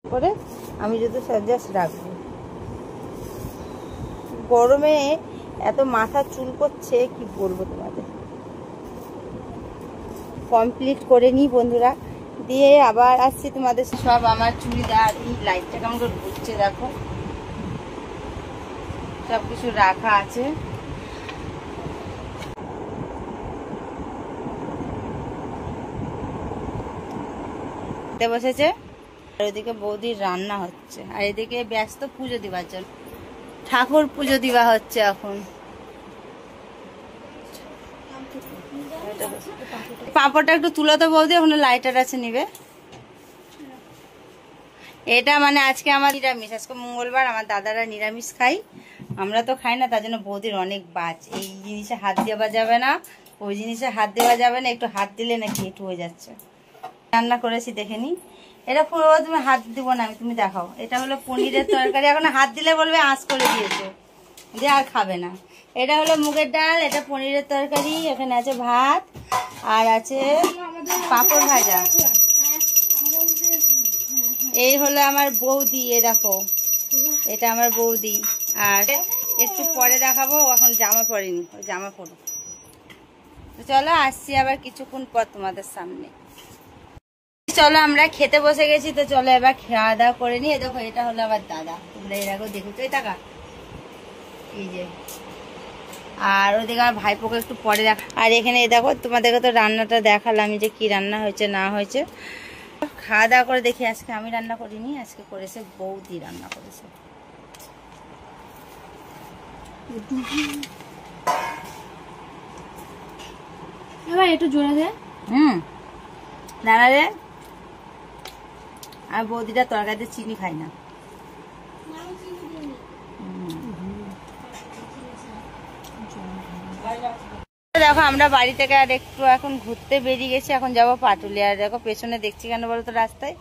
করে আমি যদি জাস্ট রাখবো। গরমে এত মাথা চুল করছে কি বলবো তোমাদের। কমপ্লিট করে নিই বন্ধুরা, দিয়ে আবার আসছি তোমাদের। সব আমার চুড়িদার, এই লাইটটা কেমন করে ঘুরছে দেখো, সব কিছু রাখা আছে। বসেছে আর ওদিকে বৌদির রান্না হচ্ছে, আর এদিকে ব্যস্ত পুজো দিবার জন্য, ঠাকুর পুজো দিবা হচ্ছে এখন। পাঁপড়টা একটু তুলো তো বৌদি, ওখানে লাইটার আছে নিবে। এটা মানে আজকে আমার নিরামিষ, আজকে মঙ্গলবার, আমার দাদারা নিরামিষ খাই, আমরা তো খাই না, তার জন্য বৌদির অনেক বাজ। এই জিনিসে হাত দেওয়া যাবে না, ওই জিনিসে হাত দেওয়া যাবে না, একটু হাত দিলে নাকি একটু হয়ে যাচ্ছে। রান্না করেছি দেখে নি। এটা পুরো তুমি হাত দিব না আমি, তুমি দেখাও। এটা হলো পনিরের তরকারি, এখন হাত দিলে বলবে আঁচ করে দিয়েছো, দিয়ে আর খাবে না। এটা হলো মুগের ডাল, এটা পনিরের তরকারি, এখানে আছে ভাত আর আছে পাঁপড় ভাজা। এই হলো আমার বৌদি, এ দেখো এটা আমার বৌদি। আর একটু পরে দেখাবো, এখন জামা পরেনি, জামা পরো। তো চলো আসছি আবার কিছুক্ষণ পর তোমাদের সামনে। চলো আমরা খেতে বসে গেছি, তো চলো এবার খাওয়া দাওয়া করে নি। দেখো এটা হলো আবার দাদা, তোমরা এর আগে দেখেছো এই টাকা, এই যে। আর ওদিকে আমার ভাইপোকে একটু পরে দেখা। আর এখানে দেখো তোমাদেরকে তো রান্নাটা দেখালাম যে কি রান্না হয়েছে না হয়েছে। খাওয়া দাওয়া করে দেখি, আজকে আমি রান্না করিনি, আজকে করেছে বৌদি রান্না করেছে। এবার একটু জোরে দে। দাঁড়া রে, আর বৌদিটা তরকারিতে চিনি খাই না। দেখো আমরা বাড়ি থেকে আর একটু এখন ঘুরতে বেরিয়ে গেছি, এখন যাবো পাটুলি। আর দেখো পেছনে দেখছি কেন বলো তো রাস্তায়